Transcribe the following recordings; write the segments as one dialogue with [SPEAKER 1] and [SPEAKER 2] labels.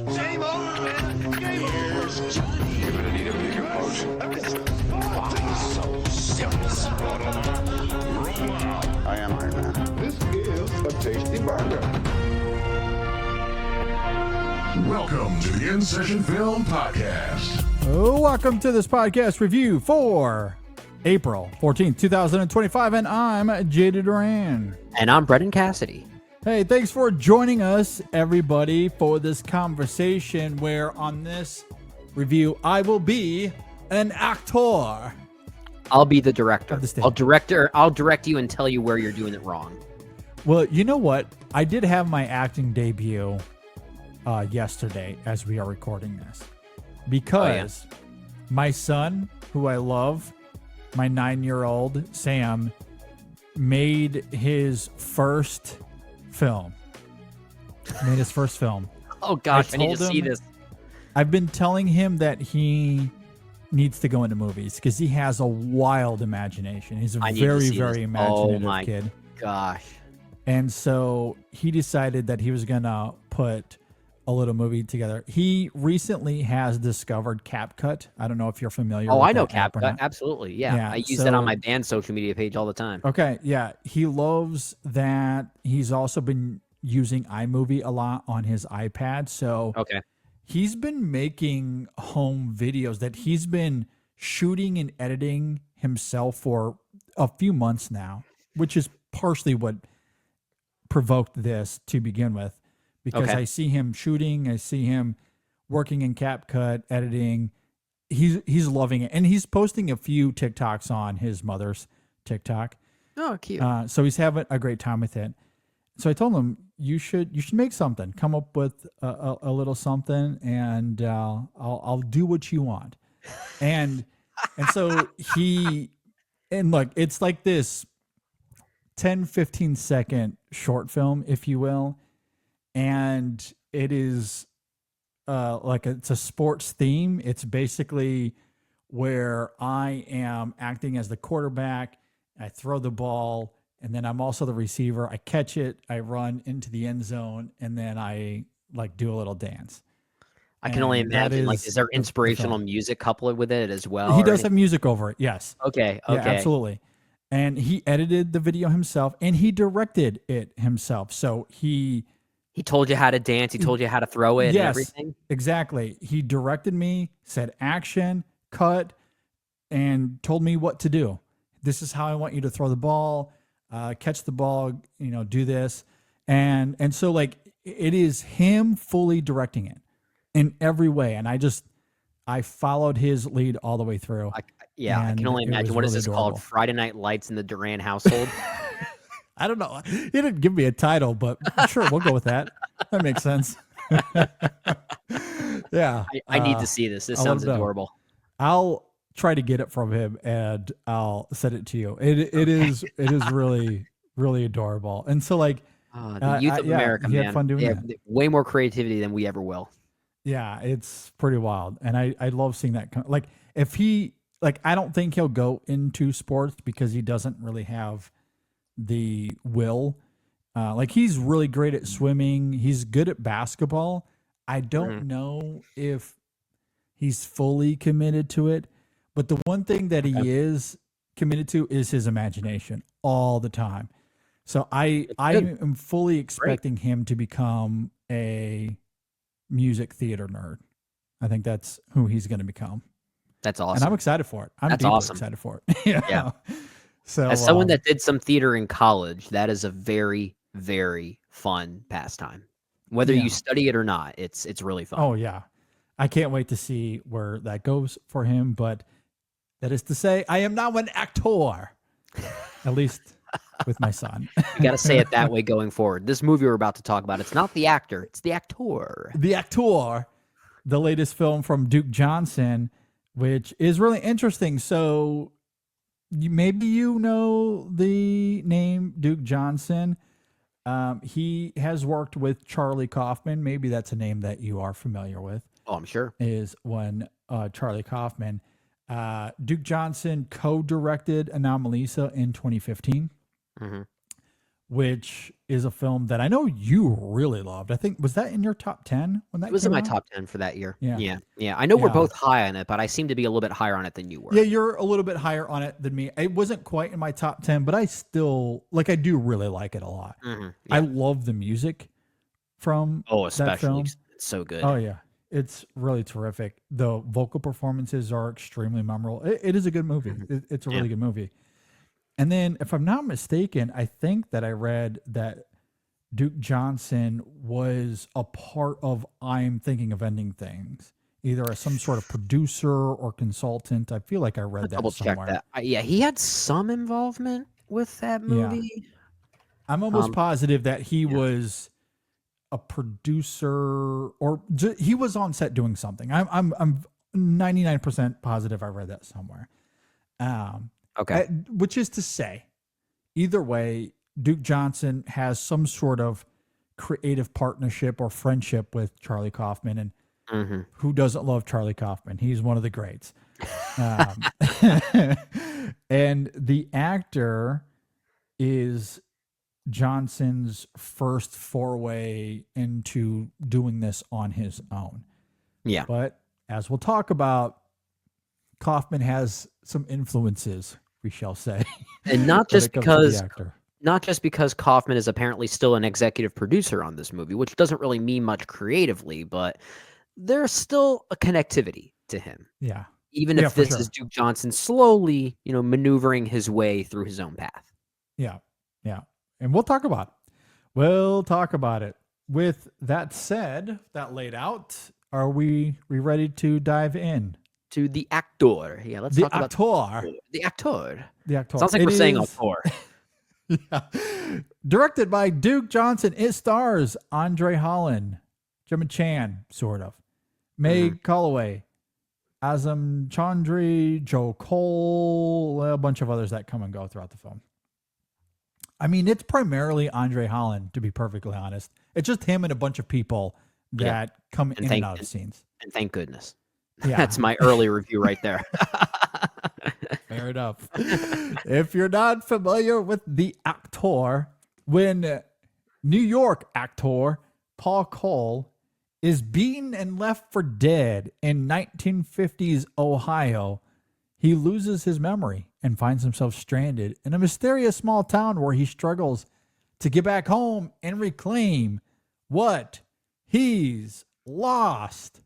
[SPEAKER 1] Same old man. Game over.
[SPEAKER 2] You're gonna need a bigger boat. So serious.
[SPEAKER 3] I am Iron Man.
[SPEAKER 1] This is a tasty burger.
[SPEAKER 4] Welcome to the In Session Film Podcast.
[SPEAKER 5] Welcome to this podcast review for April 14th, 2025, and I'm JD Duran.
[SPEAKER 6] And I'm Brendan Cassidy.
[SPEAKER 5] Hey, thanks for joining us, everybody, for this conversation where on this review, I will be an actor.
[SPEAKER 6] I'll be the director.
[SPEAKER 5] Of the stage.
[SPEAKER 6] I'll direct you and tell you where you're doing it wrong.
[SPEAKER 5] Well, you know what? I did have my acting debut yesterday as we are recording this because my son, who I love, my 9-year-old Sam, made his first film.
[SPEAKER 6] Oh gosh, I need to see this.
[SPEAKER 5] I've been telling him that he needs to go into movies because he has a wild imagination. He's a very, very imaginative kid.
[SPEAKER 6] Gosh.
[SPEAKER 5] And so he decided that he was going to put a little movie together. He recently has discovered CapCut. I don't know if you're familiar with
[SPEAKER 6] I know
[SPEAKER 5] that app or
[SPEAKER 6] CapCut.
[SPEAKER 5] not.
[SPEAKER 6] Absolutely. Yeah. I use that on my band's social media page all the time.
[SPEAKER 5] Okay. Yeah. He loves that. He's also been using iMovie a lot on his iPad. So he's been making home videos that he's been shooting and editing himself for a few months now, which is partially what provoked this to begin with. Because I see him shooting, I see him working in CapCut, editing. He's loving it, and he's posting a few TikToks on his mother's TikTok.
[SPEAKER 6] Oh, cute.
[SPEAKER 5] So he's having a great time with it. So I told him you should make something, come up with a little something, and I'll do what you want. And so look, it's like this 10-15 second short film, if you will. And it is it's a sports theme. It's basically where I am acting as the quarterback. I throw the ball, and then I'm also the receiver. I catch it, I run into the end zone, and then I do a little dance.
[SPEAKER 6] I can only imagine. Is there inspirational music coupled with it as well?
[SPEAKER 5] He does have music over it. Yes.
[SPEAKER 6] Okay.
[SPEAKER 5] Yeah, absolutely. And he edited the video himself, and he directed it himself. So He
[SPEAKER 6] told you how to dance. He told you how to throw it and everything?
[SPEAKER 5] Exactly. He directed me, said action, cut, and told me what to do. This is how I want you to throw the ball, catch the ball, do this. And so it is him fully directing it in every way. And I followed his lead all the way through.
[SPEAKER 6] I can only imagine. What is this called? Friday Night Lights in the Duran household?
[SPEAKER 5] I don't know. He didn't give me a title, but sure, we'll go with that. That makes sense. Yeah.
[SPEAKER 6] I need to see this. This sounds adorable.
[SPEAKER 5] I'll try to get it from him and I'll send it to you. It is really, really adorable. And so
[SPEAKER 6] the youth of America,
[SPEAKER 5] he
[SPEAKER 6] man.
[SPEAKER 5] had fun doing that.
[SPEAKER 6] Way more creativity than we ever will.
[SPEAKER 5] Yeah, it's pretty wild. And I love seeing that. If he, I don't think he'll go into sports because he doesn't really have the will. He's really great at swimming. He's good at basketball. I don't know if he's fully committed to it, but the one thing that he is committed to is his imagination all the time. So I am fully expecting him to become a music theater nerd. I think that's who he's going to become.
[SPEAKER 6] That's awesome.
[SPEAKER 5] And I'm excited for it. I'm deeply excited for it. Yeah. So,
[SPEAKER 6] as someone that did some theater in college, that is a very, very fun pastime. Whether you study it or not, it's really fun.
[SPEAKER 5] Oh yeah, I can't wait to see where that goes for him. But that is to say, I am now an actor, at least with my son.
[SPEAKER 6] You got to say it that way going forward. This movie we're about to talk about, it's not the actor, it's the actor.
[SPEAKER 5] The actor, the latest film from Duke Johnson, which is really interesting. So. Maybe you know the name Duke Johnson. He has worked with Charlie Kaufman. Maybe that's a name that you are familiar with.
[SPEAKER 6] Oh, I'm sure.
[SPEAKER 5] Is when Charlie Kaufman. Duke Johnson co-directed Anomalisa in 2015. which is a film that I know you really loved. I think, was that in your top 10 when that
[SPEAKER 6] It was in
[SPEAKER 5] came
[SPEAKER 6] my
[SPEAKER 5] out?
[SPEAKER 6] top 10 for that year.
[SPEAKER 5] Yeah.
[SPEAKER 6] Yeah. I know we're
[SPEAKER 5] Yeah.
[SPEAKER 6] both high on it, but I seem to be a little bit higher on it than you were.
[SPEAKER 5] Yeah, you're a little bit higher on it than me. It wasn't quite in my top 10, but I still, like, I do really like it a lot.
[SPEAKER 6] Yeah.
[SPEAKER 5] I love the music from that
[SPEAKER 6] especially.
[SPEAKER 5] film.
[SPEAKER 6] It's so good.
[SPEAKER 5] Oh, yeah. It's really terrific. The vocal performances are extremely memorable. It is a good movie. It's a really good movie. And then, if I'm not mistaken, I think that I read that Duke Johnson was a part of I'm Thinking of Ending Things, either as some sort of producer or consultant. I feel like I read that
[SPEAKER 6] Double check
[SPEAKER 5] somewhere.
[SPEAKER 6] that. Yeah, he had some involvement with that movie.
[SPEAKER 5] I'm almost positive that he was a producer or he was on set doing something. I'm 99% positive I read that somewhere.
[SPEAKER 6] Okay.
[SPEAKER 5] Which is to say, either way, Duke Johnson has some sort of creative partnership or friendship with Charlie Kaufman, and who doesn't love Charlie Kaufman? He's one of the greats. And the actor is Johnson's first foray into doing this on his own.
[SPEAKER 6] Yeah.
[SPEAKER 5] But as we'll talk about, Kaufman has some influences, we shall say.
[SPEAKER 6] And not
[SPEAKER 5] when
[SPEAKER 6] just
[SPEAKER 5] it comes to the
[SPEAKER 6] because
[SPEAKER 5] actor.
[SPEAKER 6] not just because Kaufman is apparently still an executive producer on this movie, which doesn't really mean much creatively, but there's still a connectivity to him.
[SPEAKER 5] Yeah.
[SPEAKER 6] Even if this is Duke Johnson slowly, maneuvering his way through his own path.
[SPEAKER 5] Yeah. Yeah. And we'll talk about it. We'll talk about it. With that said, that laid out, are we ready to dive in?
[SPEAKER 6] To the actor. Yeah, let's talk about the actor.
[SPEAKER 5] The actor.
[SPEAKER 6] Sounds like we're saying auteur.
[SPEAKER 5] Yeah. Directed by Duke Johnson. It stars André Holland, Gemma Chan, sort of, Meg Calloway, Azam Chandri, Joe Cole, a bunch of others that come and go throughout the film. I mean, it's primarily André Holland, to be perfectly honest. It's just him and a bunch of people that come in and out of scenes.
[SPEAKER 6] And thank goodness.
[SPEAKER 5] Yeah.
[SPEAKER 6] That's my early review right there.
[SPEAKER 5] Fair enough. If you're not familiar with the actor, when New York actor Paul Cole is beaten and left for dead in 1950s Ohio, he loses his memory and finds himself stranded in a mysterious small town where he struggles to get back home and reclaim what he's lost.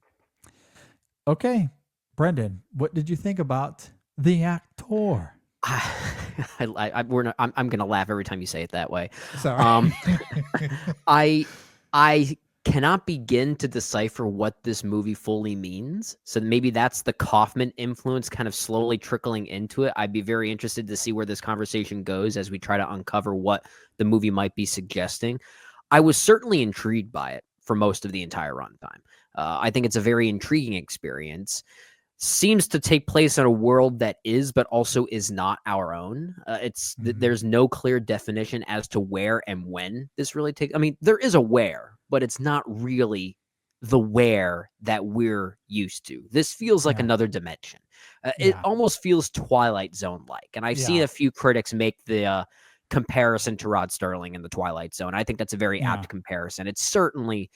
[SPEAKER 5] Okay, Brendan, what did you think about the actor?
[SPEAKER 6] I'm going to laugh every time you say it that way.
[SPEAKER 5] Sorry.
[SPEAKER 6] I cannot begin to decipher what this movie fully means. So maybe that's the Kaufman influence kind of slowly trickling into it. I'd be very interested to see where this conversation goes as we try to uncover what the movie might be suggesting. I was certainly intrigued by it for most of the entire runtime. I think it's a very intriguing experience. Seems to take place in a world that is, but also is not our own. There's no clear definition as to where and when this really takes. I mean, there is a where, but it's not really the where that we're used to. This feels like another dimension. It almost feels Twilight Zone like, and I've seen a few critics make the comparison to Rod Sterling in the Twilight Zone. I think that's a very apt comparison. It's certainly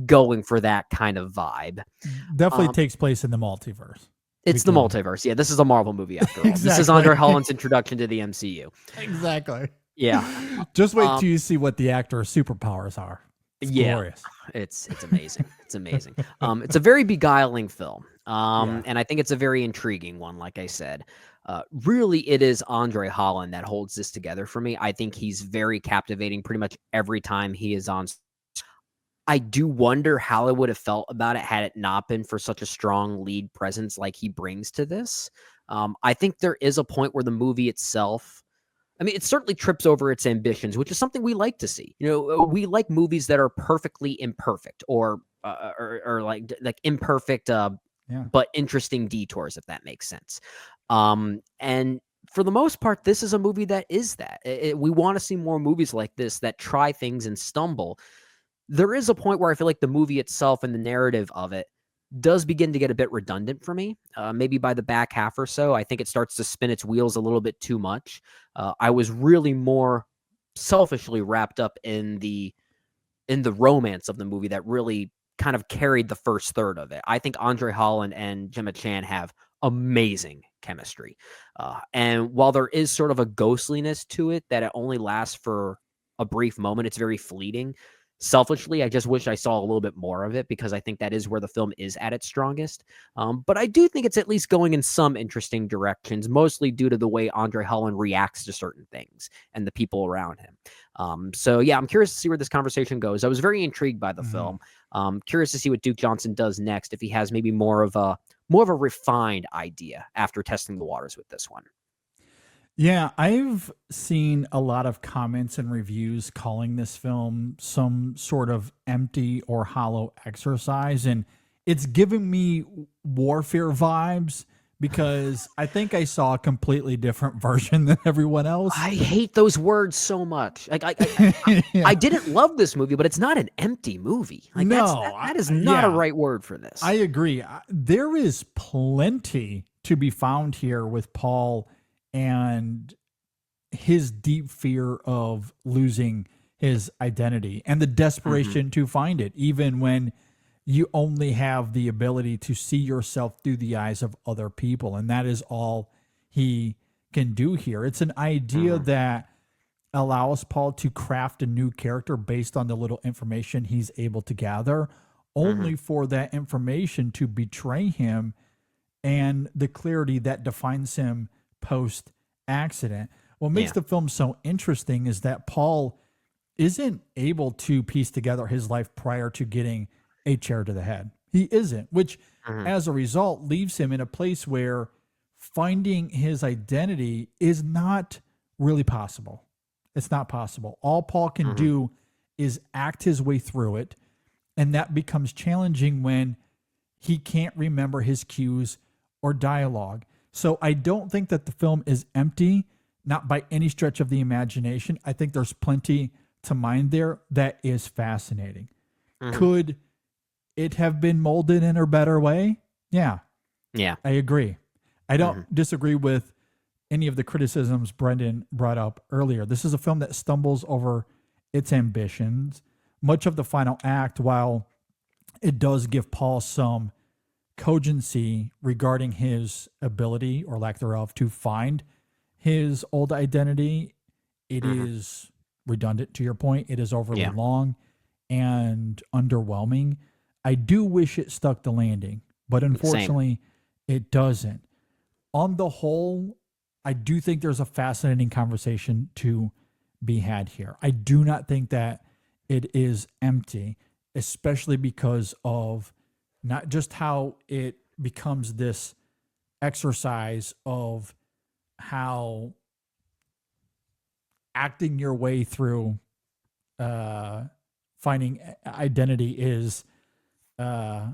[SPEAKER 6] going for that kind of vibe.
[SPEAKER 5] Definitely takes place in the multiverse.
[SPEAKER 6] It's the multiverse. Yeah, this is a Marvel movie after all. Exactly. This is André Holland's introduction to the MCU.
[SPEAKER 5] Exactly.
[SPEAKER 6] Yeah.
[SPEAKER 5] Just wait till you see what the actor's superpowers are. It's glorious.
[SPEAKER 6] It's amazing. It's amazing. It's a very beguiling film. And I think it's a very intriguing one, like I said. Really, it is André Holland that holds this together for me. I think he's very captivating pretty much every time he is on. I do wonder how I would have felt about it had it not been for such a strong lead presence like he brings to this. I think there is a point where the movie itself, I mean, it certainly trips over its ambitions, which is something we like to see. We like movies that are perfectly imperfect or like imperfect, but interesting detours, if that makes sense. And for the most part, this is a movie that is that. We want to see more movies like this that try things and stumble. There is a point where I feel like the movie itself and the narrative of it does begin to get a bit redundant for me. Maybe by the back half or so, I think it starts to spin its wheels a little bit too much. I was really more selfishly wrapped up in the romance of the movie that really kind of carried the first third of it. I think Andre Holland and Gemma Chan have amazing chemistry. And while there is sort of a ghostliness to it that it only lasts for a brief moment, it's very fleeting. Selfishly, I just wish I saw a little bit more of it because I think that is where the film is at its strongest. But I do think it's at least going in some interesting directions, mostly due to the way Andre Holland reacts to certain things and the people around him. So yeah, I'm curious to see where this conversation goes. I was very intrigued by the film. Curious to see what Duke Johnson does next, if he has maybe more of a refined idea after testing the waters with this one.
[SPEAKER 5] Yeah, I've seen a lot of comments and reviews calling this film some sort of empty or hollow exercise, and it's giving me Warfare vibes because I think I saw a completely different version than everyone else.
[SPEAKER 6] I hate those words so much. Like
[SPEAKER 5] Yeah.
[SPEAKER 6] I didn't love this movie, but it's not an empty movie. Like
[SPEAKER 5] No,
[SPEAKER 6] that is not a
[SPEAKER 5] yeah.
[SPEAKER 6] right word for this.
[SPEAKER 5] I agree. There is plenty to be found here with Paul and his deep fear of losing his identity and the desperation to find it, even when you only have the ability to see yourself through the eyes of other people. And that is all he can do here. It's an idea that allows Paul to craft a new character based on the little information he's able to gather, only for that information to betray him and the clarity that defines him post accident. What makes the film so interesting is that Paul isn't able to piece together his life prior to getting a chair to the head. He isn't, which as a result leaves him in a place where finding his identity is not really possible. It's not possible. All Paul can do is act his way through it, and that becomes challenging when he can't remember his cues or dialogue. So I don't think that the film is empty, not by any stretch of the imagination. I think there's plenty to mine there that is fascinating. Could it have been molded in a better way? Yeah.
[SPEAKER 6] Yeah.
[SPEAKER 5] I agree. I don't disagree with any of the criticisms Brendan brought up earlier. This is a film that stumbles over its ambitions. Much of the final act, while it does give Paul some cogency regarding his ability or lack thereof to find his old identity, it is redundant to your point. It is overly long and underwhelming. I do wish it stuck the landing, but unfortunately it doesn't. On the whole, I do think there's a fascinating conversation to be had here. I do not think that it is empty, especially because of not just how it becomes this exercise of how acting your way through finding identity is a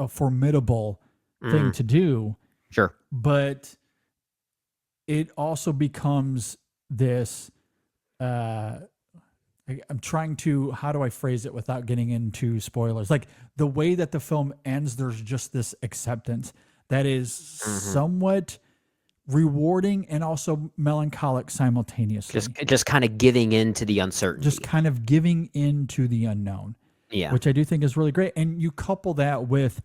[SPEAKER 5] formidable thing to do.
[SPEAKER 6] Sure.
[SPEAKER 5] But it also becomes this I'm trying to, how do I phrase it without getting into spoilers? Like the way that the film ends, there's just this acceptance that is somewhat rewarding and also melancholic simultaneously.
[SPEAKER 6] Just kind of giving in to the uncertainty.
[SPEAKER 5] Just kind of giving in to the unknown.
[SPEAKER 6] Yeah.
[SPEAKER 5] Which I do think is really great. And you couple that with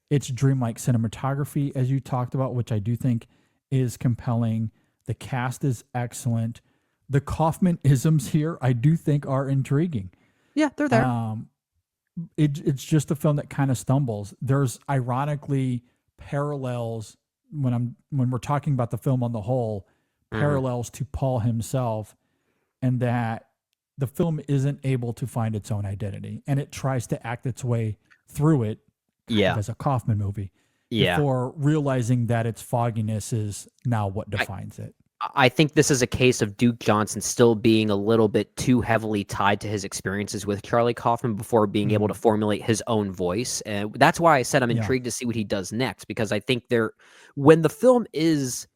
[SPEAKER 5] its dreamlike cinematography, as you talked about, which I do think is compelling. The cast is excellent. The Kaufman isms here, I do think, are intriguing.
[SPEAKER 6] Yeah, they're there.
[SPEAKER 5] It's just a film that kind of stumbles. There's ironically parallels when we're talking about the film on the whole, parallels to Paul himself, and that the film isn't able to find its own identity, and it tries to act its way through it as a Kaufman movie before realizing that its fogginess is now what defines it.
[SPEAKER 6] I think this is a case of Duke Johnson still being a little bit too heavily tied to his experiences with Charlie Kaufman before being able to formulate his own voice. And that's why I said I'm intrigued to see what he does next, because I think when the film is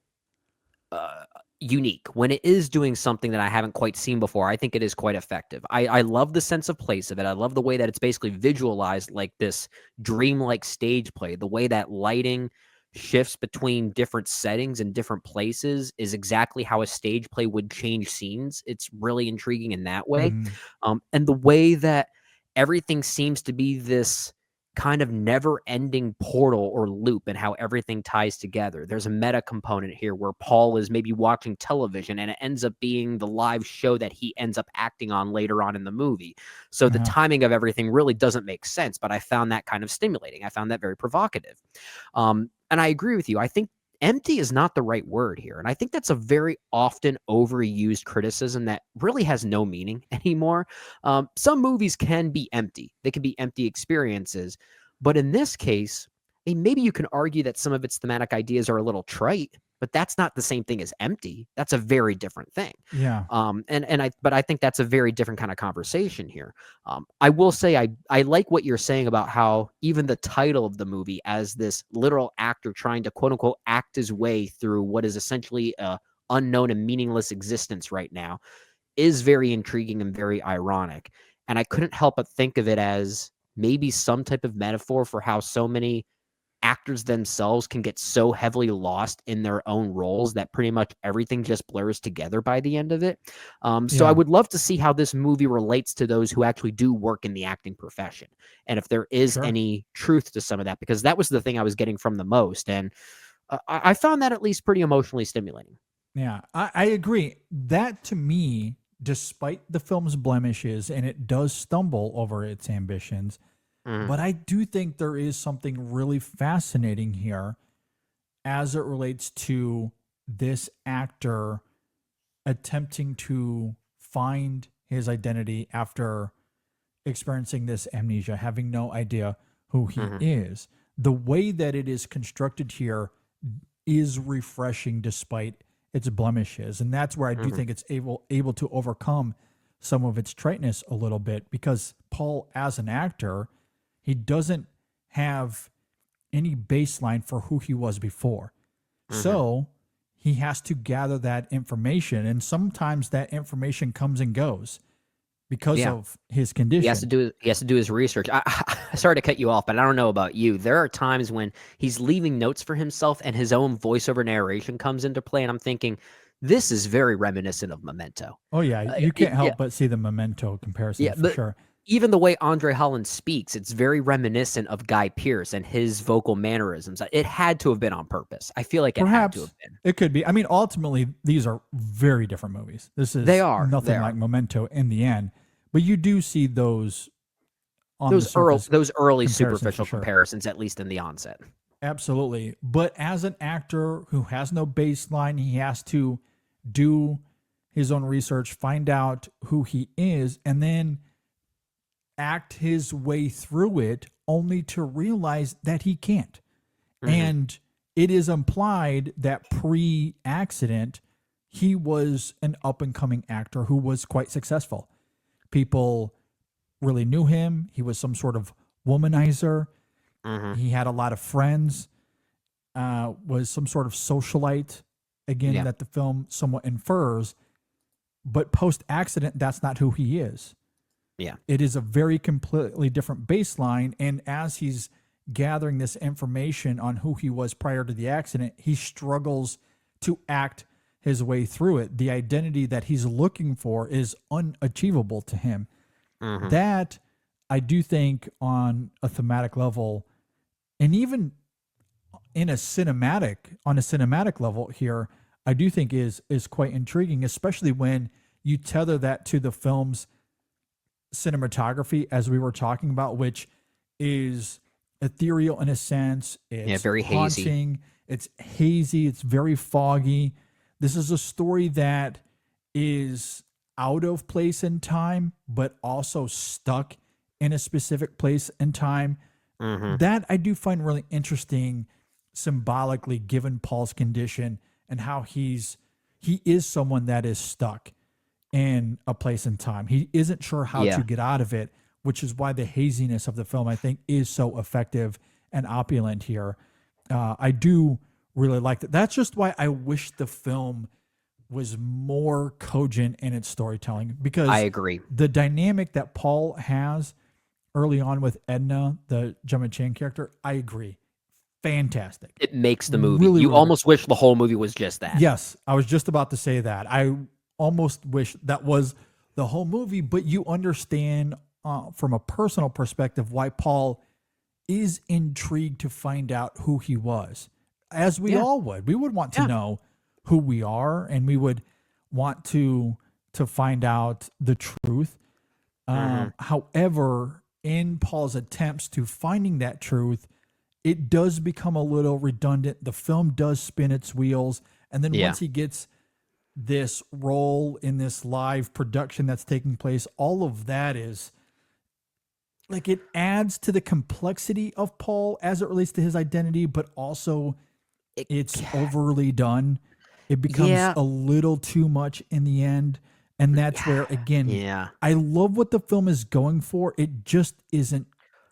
[SPEAKER 6] unique, when it is doing something that I haven't quite seen before, I think it is quite effective. I love the sense of place of it. I love the way that it's basically visualized like this dreamlike stage play, the way that lighting shifts between different settings and different places is exactly how a stage play would change scenes. It's really intriguing in that way.
[SPEAKER 5] Mhm.
[SPEAKER 6] And the way that everything seems to be this kind of never-ending portal or loop and how everything ties together. There's a meta component here where Paul is maybe watching television and it ends up being the live show that he ends up acting on later on in the movie. So the
[SPEAKER 5] Uh-huh.
[SPEAKER 6] timing of everything really doesn't make sense, but I found that kind of stimulating. I found that very provocative. And I agree with you. I think empty is not the right word here. And I think that's a very often overused criticism that really has no meaning anymore. Some movies can be empty, they can be empty experiences. But in this case, I mean, maybe you can argue that some of its thematic ideas are a little trite, but that's not the same thing as empty. That's a very different thing.
[SPEAKER 5] Yeah.
[SPEAKER 6] But I think that's a very different kind of conversation here. I will say I like what you're saying about how even the title of the movie, as this literal actor trying to quote unquote act his way through what is essentially a unknown and meaningless existence right now, is very intriguing and very ironic. And I couldn't help but think of it as maybe some type of metaphor for how so many actors themselves can get so heavily lost in their own roles that pretty much everything just blurs together by the end of it. So I
[SPEAKER 5] Yeah.
[SPEAKER 6] would love to see how this movie relates to those who actually do work in the acting profession, and if there is
[SPEAKER 5] Sure.
[SPEAKER 6] any truth to some of that, because that was the thing I was getting from the most. And I found that at least pretty emotionally stimulating.
[SPEAKER 5] Yeah, I agree. That to me, despite the film's blemishes, and it does stumble over its ambitions,
[SPEAKER 6] Mhm.
[SPEAKER 5] but I do think there is something really fascinating here as it relates to this actor attempting to find his identity after experiencing this amnesia, having no idea who he
[SPEAKER 6] Mhm.
[SPEAKER 5] is. The way that it is constructed here is refreshing despite its blemishes. And that's where I do
[SPEAKER 6] Mhm.
[SPEAKER 5] think it's able to overcome some of its triteness a little bit, because Paul, as an actor, he doesn't have any baseline for who he was before.
[SPEAKER 6] Mhm.
[SPEAKER 5] So he has to gather that information, and sometimes that information comes and goes because
[SPEAKER 6] Yeah.
[SPEAKER 5] of his
[SPEAKER 6] He has to
[SPEAKER 5] condition.
[SPEAKER 6] do his research. Sorry to cut you off, but I don't know about you. There are times when he's leaving notes for himself and his own voiceover narration comes into play, and I'm thinking, this is very reminiscent of Memento.
[SPEAKER 5] Oh yeah, you
[SPEAKER 6] It
[SPEAKER 5] can't
[SPEAKER 6] yeah,
[SPEAKER 5] help but see the Memento
[SPEAKER 6] yeah,
[SPEAKER 5] comparisons for
[SPEAKER 6] but
[SPEAKER 5] sure.
[SPEAKER 6] even the way André Holland speaks, it's very reminiscent of Guy Pearce and his vocal mannerisms. It had to have been on purpose. I feel like it had to have
[SPEAKER 5] Perhaps
[SPEAKER 6] been.
[SPEAKER 5] it could be. I mean, ultimately, these are very different movies. This
[SPEAKER 6] They
[SPEAKER 5] is
[SPEAKER 6] are. They
[SPEAKER 5] nothing like
[SPEAKER 6] are.
[SPEAKER 5] Memento in the end, but you do see those on the surface
[SPEAKER 6] Those early
[SPEAKER 5] comparisons for
[SPEAKER 6] superficial
[SPEAKER 5] sure.
[SPEAKER 6] comparisons, at least in the onset.
[SPEAKER 5] Absolutely. But as an actor who has no baseline, he has to do his own research, find out who he is, and then act his way through it only to realize that he can't.
[SPEAKER 6] Mhm.
[SPEAKER 5] And it is implied that pre accident, he was an up and coming actor who was quite successful. People really knew him. He was some sort of womanizer.
[SPEAKER 6] Mhm.
[SPEAKER 5] He had a lot of friends, was some sort of socialite, again,
[SPEAKER 6] Yeah.
[SPEAKER 5] that the film somewhat infers. But post accident, that's not who he is.
[SPEAKER 6] Yeah.
[SPEAKER 5] It is a very completely different baseline. And as he's gathering this information on who he was prior to the accident, he struggles to act his way through it. The identity that he's looking for is unachievable to him.
[SPEAKER 6] Mhm.
[SPEAKER 5] That I do think on a thematic level, and even in a cinematic level here, I do think is quite intriguing, especially when you tether that to the film's cinematography, as we were talking about, which is ethereal in a sense.
[SPEAKER 6] Yeah,
[SPEAKER 5] It's
[SPEAKER 6] very hazy.
[SPEAKER 5] haunting, it's hazy, it's very foggy. This is a story that is out of place in time, but also stuck in a specific place and time.
[SPEAKER 6] Mhm.
[SPEAKER 5] That I do find really interesting symbolically, given Paul's condition and how he is someone that is stuck in a place and time. He isn't sure how to
[SPEAKER 6] Yeah.
[SPEAKER 5] get out of it, which is why the haziness of the film, I think, is so effective and opulent here. I do really like that. That's just why I wish the film was more cogent in its storytelling,
[SPEAKER 6] I
[SPEAKER 5] because
[SPEAKER 6] agree.
[SPEAKER 5] the dynamic that Paul has early on with Edna, the Gemma Chan character, I agree. fantastic.
[SPEAKER 6] It makes the movie.
[SPEAKER 5] Really,
[SPEAKER 6] You
[SPEAKER 5] really
[SPEAKER 6] almost wish the whole movie was just that.
[SPEAKER 5] Yes, I was just about to say that. I almost wish that was the whole movie, but you understand from a personal perspective why Paul is intrigued to find out who he was, as we all would. We would want to know who we are, and we would want to find out the truth. However, in Paul's attempts to finding that truth, it does become a little redundant. The film does spin its wheels. And then once he gets this role in this live production that's taking place, all of that is like, it adds to the complexity of Paul as it relates to his identity, but also it's overly done. It becomes a little too much in the end. And that's where, again, I love what the film is going for. It just isn't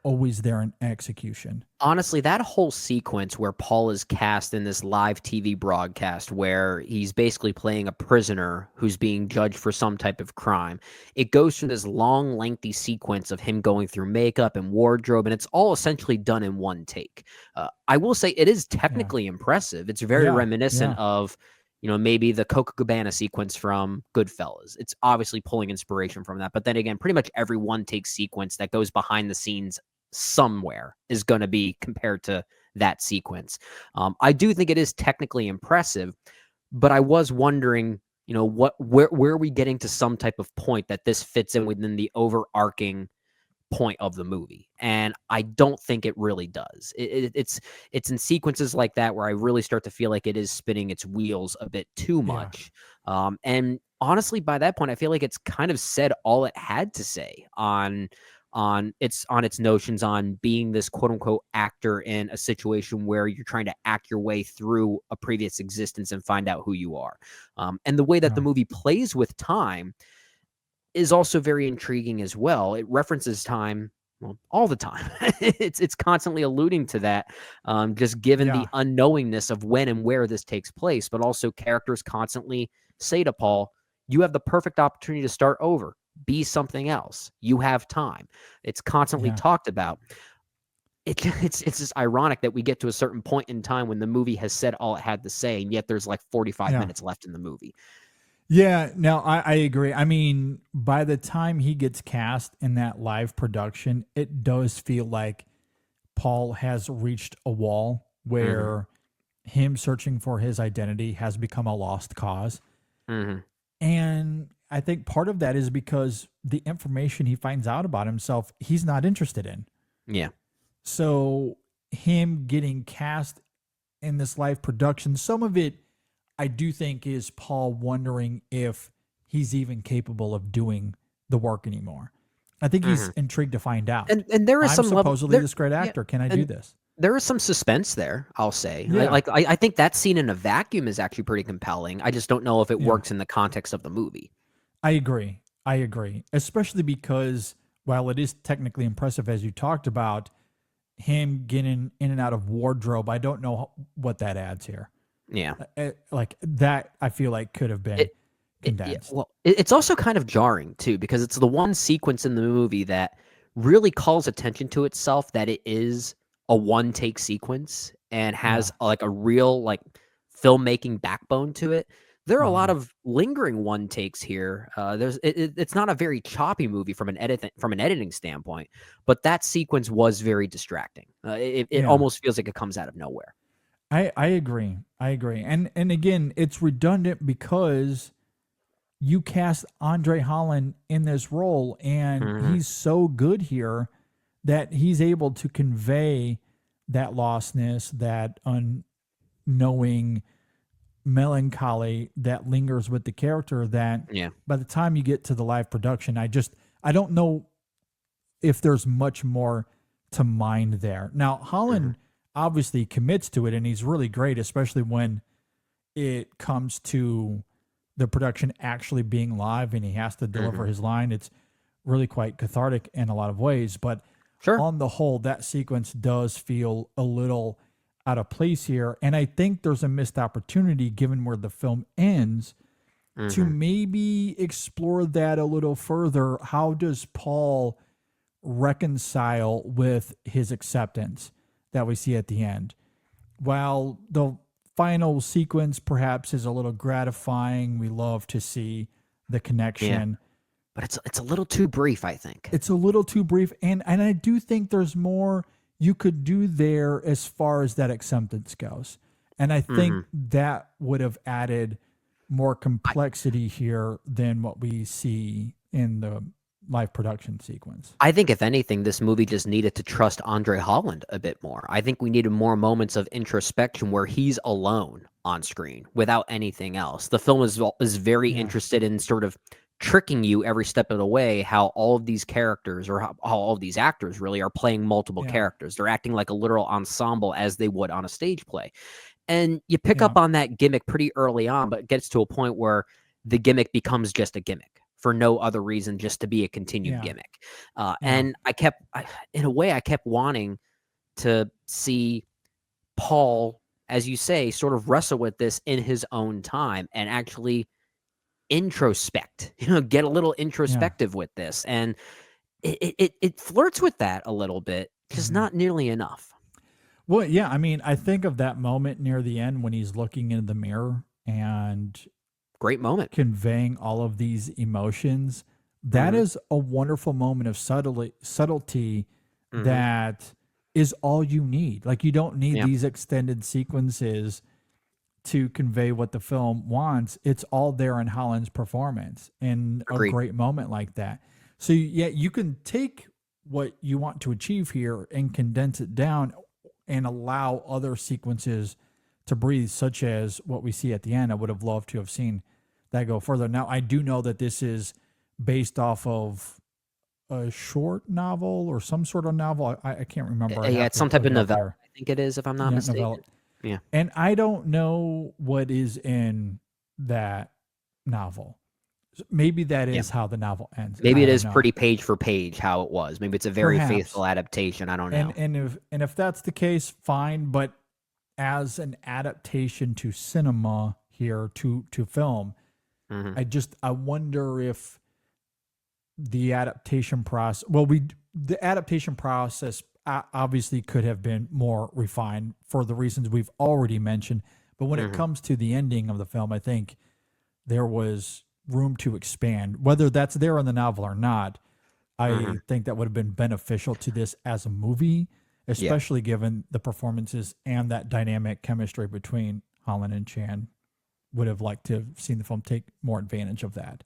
[SPEAKER 5] always there in execution.
[SPEAKER 6] Honestly, that whole sequence where Paul is cast in this live TV broadcast where he's basically playing a prisoner who's being judged for some type of crime, it goes through this long, lengthy sequence of him going through makeup and wardrobe, and it's all essentially done in one take. I will say it is technically impressive. It's very reminiscent of, you know, maybe the Copacabana sequence from Goodfellas. It's obviously pulling inspiration from that. But then again, pretty much every one-take sequence that goes behind the scenes somewhere is going to be compared to that sequence. I do think it is technically impressive, but I was wondering, you know, where are we getting to some type of point that this fits in within the overarching point of the movie? And I don't think it really does. It's in sequences like that where I really start to feel like it is spinning its wheels a bit too much. And honestly, by that point, I feel like it's kind of said all it had to say on its notions on being this quote unquote actor in a situation where you're trying to act your way through a previous existence and find out who you are. And the way that the movie plays with time is also very intriguing as well. It references time, well, all the time. It's constantly alluding to that, just given the unknowingness of when and where this takes place. But also characters constantly say to Paul, you have the perfect opportunity to start over. Be something else. You have time. It's constantly talked about. It's just ironic that we get to a certain point in time when the movie has said all it had to say, and yet there's like 45 minutes left in the movie.
[SPEAKER 5] Yeah, no, I agree. I mean, by the time he gets cast in that live production, it does feel like Paul has reached a wall where him searching for his identity has become a lost cause. And I think part of that is because the information he finds out about himself, he's not interested in.
[SPEAKER 6] Yeah.
[SPEAKER 5] So him getting cast in this live production, some of it I do think is Paul wondering if he's even capable of doing the work anymore. I think he's intrigued to find out.
[SPEAKER 6] And there is
[SPEAKER 5] I'm
[SPEAKER 6] some
[SPEAKER 5] supposedly this great actor. Can I do this?
[SPEAKER 6] There is some suspense there, I'll say. I think that scene in a vacuum is actually pretty compelling. I just don't know if it works in the context of the movie.
[SPEAKER 5] I agree. Especially because while it is technically impressive, as you talked about, him getting in and out of wardrobe, I don't know what that adds here.
[SPEAKER 6] Yeah.
[SPEAKER 5] Like that, I feel like could have been condensed.
[SPEAKER 6] It's also kind of jarring, too, because it's the one sequence in the movie that really calls attention to itself that it is a one-take sequence and has like a real like filmmaking backbone to it. There are a lot of lingering one takes here. It's not a very choppy movie from an editing standpoint, but that sequence was very distracting. It almost feels like it comes out of nowhere.
[SPEAKER 5] I agree. And again, it's redundant because you cast André Holland in this role, and he's so good here that he's able to convey that lostness, that unknowing melancholy that lingers with the character, that by the time you get to the live production, I don't know if there's much more to mind there. Now, Holland obviously commits to it, and he's really great, especially when it comes to the production actually being live and he has to deliver his line. It's really quite cathartic in a lot of ways, but on the whole, that sequence does feel a little out of place here. And I think there's a missed opportunity, given where the film ends, to maybe explore that a little further. How does Paul reconcile with his acceptance that we see at the end? while the final sequence perhaps is a little gratifying, we love to see the connection.
[SPEAKER 6] But it's a little too brief, I think.
[SPEAKER 5] It's a little too brief, and I do think there's more you could do there as far as that acceptance goes. And I think that would have added more complexity here than what we see in the live production sequence.
[SPEAKER 6] I think if anything, this movie just needed to trust André Holland a bit more. I think we needed more moments of introspection where he's alone on screen without anything else. The film is very interested in sort of tricking you every step of the way, how all of these characters or how all of these actors really are playing multiple characters. They're acting like a literal ensemble as they would on a stage play. And you pick up on that gimmick pretty early on, but it gets to a point where the gimmick becomes just a gimmick for no other reason, just to be a continued gimmick. And I kept wanting to see Paul, as you say, sort of wrestle with this in his own time and actually introspect, get a little introspective with this. And it flirts with that a little bit, just not nearly enough.
[SPEAKER 5] Well, yeah, I mean, I think of that moment near the end when he's looking into the mirror and
[SPEAKER 6] great moment,
[SPEAKER 5] conveying all of these emotions. That is a wonderful moment of subtlety that is all you need. Like, you don't need these extended sequences to convey what the film wants. It's all there in Holland's performance in a great moment like that. So yeah, you can take what you want to achieve here and condense it down and allow other sequences to breathe, such as what we see at the end. I would have loved to have seen that go further. Now, I do know that this is based off of a short novel or some sort of novel. I can't remember.
[SPEAKER 6] Yeah, it's some type of novella. I think it is, if I'm not mistaken. Novella. Yeah.
[SPEAKER 5] And I don't know what is in that novel. Maybe that is how the novel ends.
[SPEAKER 6] Maybe it is pretty page for page how it was. Maybe it's a very faithful adaptation. I don't know.
[SPEAKER 5] And if that's the case, fine. But as an adaptation to cinema here, to film, I wonder if the adaptation process. Well, the adaptation process obviously could have been more refined for the reasons we've already mentioned. But when it comes to the ending of the film, I think there was room to expand. Whether that's there in the novel or not, I think that would have been beneficial to this as a movie, especially given the performances and that dynamic chemistry between Holland and Chan. Would have liked to have seen the film take more advantage of that.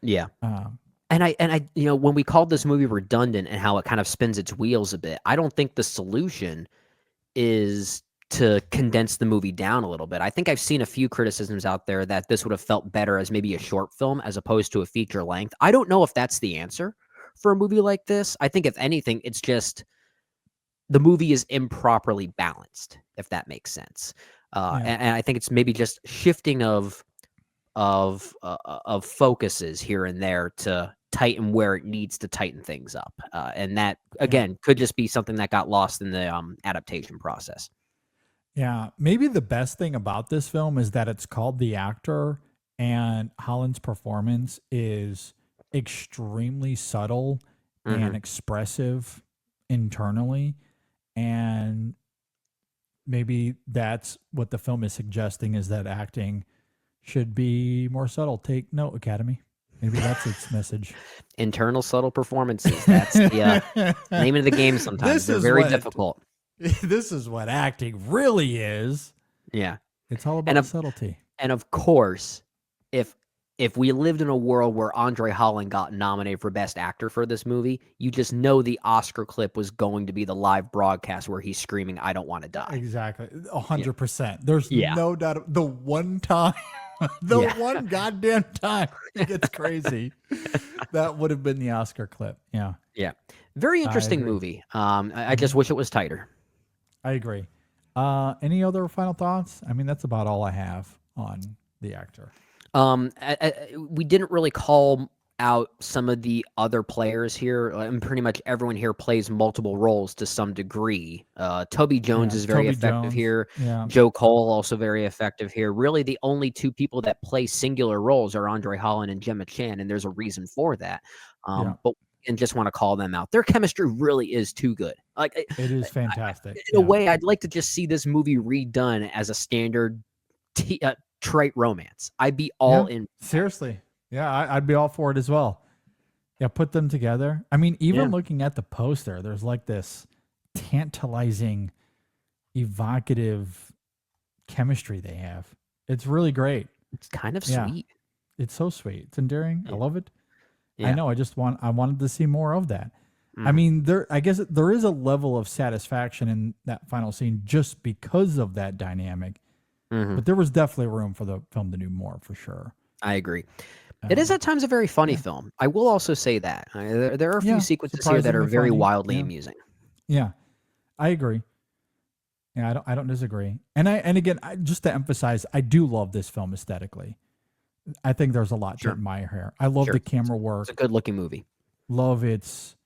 [SPEAKER 6] Yeah. And I, when we called this movie redundant and how it kind of spins its wheels a bit, I don't think the solution is to condense the movie down a little bit. I think I've seen a few criticisms out there that this would have felt better as maybe a short film as opposed to a feature length. I don't know if that's the answer for a movie like this. I think if anything, it's just the movie is improperly balanced, if that makes sense. And I think it's maybe just shifting of focuses here and there to tighten where it needs to tighten things up. And that, again, could just be something that got lost in the adaptation process.
[SPEAKER 5] Yeah, maybe the best thing about this film is that it's called The Actor, and Holland's performance is extremely subtle and expressive internally. And maybe that's what the film is suggesting, is that acting should be more subtle. Take note, Academy. Maybe that's its message.
[SPEAKER 6] Internal subtle performances. That's the name of the game sometimes. They're very difficult.
[SPEAKER 5] This is what acting really is.
[SPEAKER 6] Yeah.
[SPEAKER 5] It's all about subtlety.
[SPEAKER 6] And of course, if we lived in a world where André Holland got nominated for Best Actor for this movie, you just know the Oscar clip was going to be the live broadcast where he's screaming, "I don't want to die."
[SPEAKER 5] Exactly. 100%. There's no doubt. The one time, one goddamn time it gets crazy, that would have been the Oscar clip. Yeah.
[SPEAKER 6] Yeah. Very interesting movie. I just wish it was tighter.
[SPEAKER 5] I agree. Any other final thoughts? I mean, that's about all I have on The Actor.
[SPEAKER 6] We didn't really call out some of the other players here, and pretty much everyone here plays multiple roles to some degree. Toby Jones is very effective here. Yeah. Joe Cole also very effective here. Really, the only two people that play singular roles are André Holland and Gemma Chan, and there's a reason for that. But and just want to call them out. Their chemistry really is too good. Like
[SPEAKER 5] It is fantastic.
[SPEAKER 6] in a way, I'd like to just see this movie redone as a standard trite romance. I'd be all in.
[SPEAKER 5] Seriously. Yeah, I'd be all for it as well. Yeah, put them together. I mean, even looking at the poster, there's like this tantalizing, evocative chemistry they have. It's really great.
[SPEAKER 6] It's kind of sweet.
[SPEAKER 5] It's so sweet. It's endearing. I love it.
[SPEAKER 6] Yeah.
[SPEAKER 5] I know. I wanted to see more of that. I mean, I guess there is a level of satisfaction in that final scene just because of that dynamic. But there was definitely room for the film to do more, for sure.
[SPEAKER 6] I agree. It is at times a very funny film. I will also say that. There are a few sequences here that are
[SPEAKER 5] surprisingly
[SPEAKER 6] very
[SPEAKER 5] funny.
[SPEAKER 6] wildly amusing.
[SPEAKER 5] Yeah, I agree. Yeah, I don't disagree. And again, just to emphasize, I do love this film aesthetically. I think there's a lot to admire here. I love the camera work.
[SPEAKER 6] It's a good looking movie.
[SPEAKER 5] Love its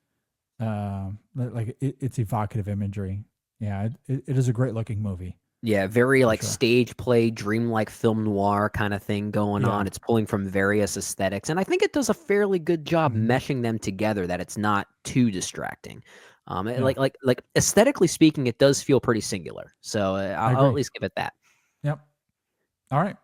[SPEAKER 5] its evocative imagery. Yeah, it is a great looking movie.
[SPEAKER 6] Yeah, very like stage play, dreamlike film noir kind of thing going on. It's pulling from various aesthetics, and I think it does a fairly good job meshing them together. That it's not too distracting. Like aesthetically speaking, it does feel pretty singular. So I'll at least give it that.
[SPEAKER 5] Yep. All right.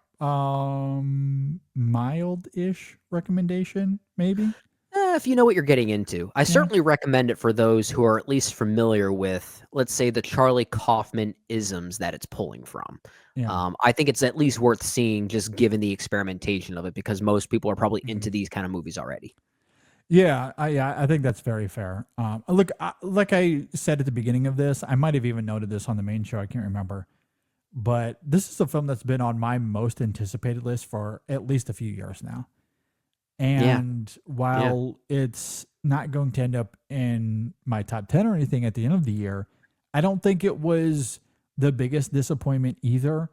[SPEAKER 5] Mild-ish recommendation, maybe.
[SPEAKER 6] If you know what you're getting into. I certainly recommend it for those who are at least familiar with, let's say, the Charlie Kaufman isms that it's pulling from.
[SPEAKER 5] Yeah.
[SPEAKER 6] I think it's at least worth seeing just given the experimentation of it, because most people are probably into these kind of movies already.
[SPEAKER 5] Yeah, I think that's very fair. Look, like I said at the beginning of this, I might have even noted this on the main show. I can't remember. But this is a film that's been on my most anticipated list for at least a few years now. And while it's not going to end up in my top 10 or anything at the end of the year, I don't think it was the biggest disappointment either.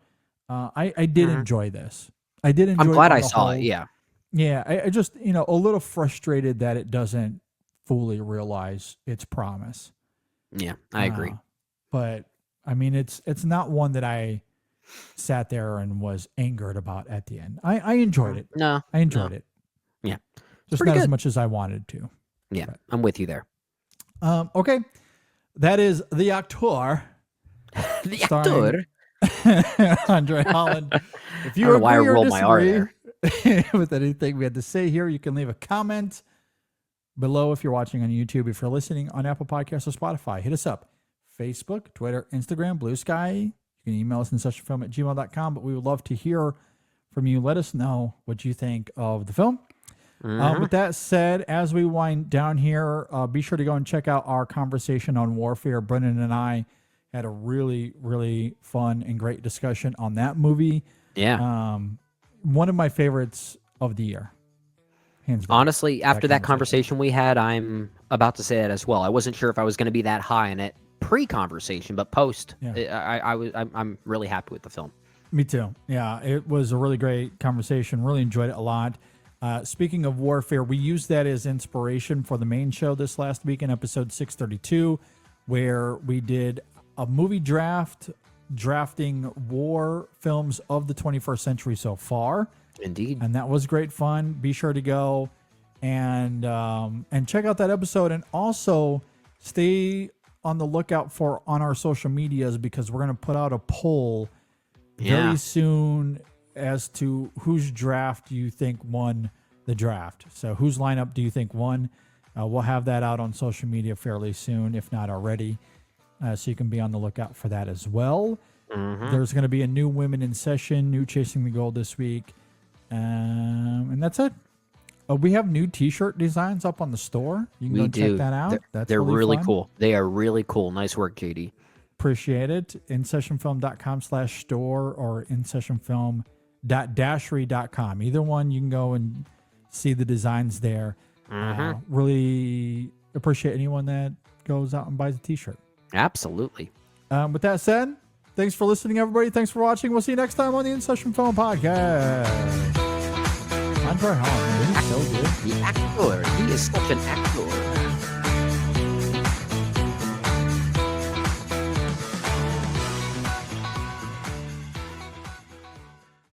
[SPEAKER 5] I did enjoy this. I did enjoy it.
[SPEAKER 6] I'm glad
[SPEAKER 5] on
[SPEAKER 6] I
[SPEAKER 5] the
[SPEAKER 6] saw
[SPEAKER 5] whole.
[SPEAKER 6] it, yeah.
[SPEAKER 5] Yeah, I just, a little frustrated that it doesn't fully realize its promise.
[SPEAKER 6] Yeah, I agree.
[SPEAKER 5] But I mean, it's not one that I sat there and was angered about at the end. I enjoyed it.
[SPEAKER 6] No,
[SPEAKER 5] I enjoyed it.
[SPEAKER 6] Yeah,
[SPEAKER 5] just not as much as I wanted to.
[SPEAKER 6] Yeah, I'm with you there.
[SPEAKER 5] Okay, that is The Actor.
[SPEAKER 6] The Actor.
[SPEAKER 5] André Holland. If you
[SPEAKER 6] I don't know why I
[SPEAKER 5] agree or
[SPEAKER 6] rolled my R
[SPEAKER 5] disagree with anything we had to say here, you can leave a comment below if you're watching on YouTube. If you're listening on Apple Podcasts or Spotify, hit us up. Facebook, Twitter, Instagram, Blue Sky. You can email us insessionfilm@gmail.com, but we would love to hear from you. Let us know what you think of the film. With that said, as we wind down here, be sure to go and check out our conversation on warfare. Brendan and I had a really, really fun and great discussion on that movie.
[SPEAKER 6] Yeah.
[SPEAKER 5] One of my favorites of the year. Hands down.
[SPEAKER 6] Honestly, after that conversation we had, I'm about to say it as well. I wasn't sure if I was going to be that high in it pre-conversation, but post, I'm really happy with the film.
[SPEAKER 5] Me too. Yeah, it was a really great conversation. Really enjoyed it a lot. Speaking of warfare, we used that as inspiration for the main show this last week in episode 632, where we did a movie draft, drafting war films of the 21st century so far.
[SPEAKER 6] Indeed.
[SPEAKER 5] And that was great fun. Be sure to go and check out that episode, and also stay on the lookout for on our social medias, because we're going to put out a poll very soon as to whose draft you think won the draft. So whose lineup do you think won? We'll have that out on social media fairly soon, if not already. So you can be on the lookout for that as well. There's going to be a new Women in Session, new Chasing the Gold this week. And that's it. We have new t-shirt designs up on the store. You can check that out.
[SPEAKER 6] They're really cool. They are really cool. Nice work, JD.
[SPEAKER 5] Appreciate it. InSessionFilm.com/store or InSessionFilm.dashery.com. Either one, you can go and see the designs there. Really appreciate anyone that goes out and buys a t-shirt.
[SPEAKER 6] Absolutely.
[SPEAKER 5] With that said, thanks for listening, everybody. Thanks for watching. We'll see you next time on the In Session Film Podcast. André Holland, man, he's so good.
[SPEAKER 6] The actor. He is such an actor.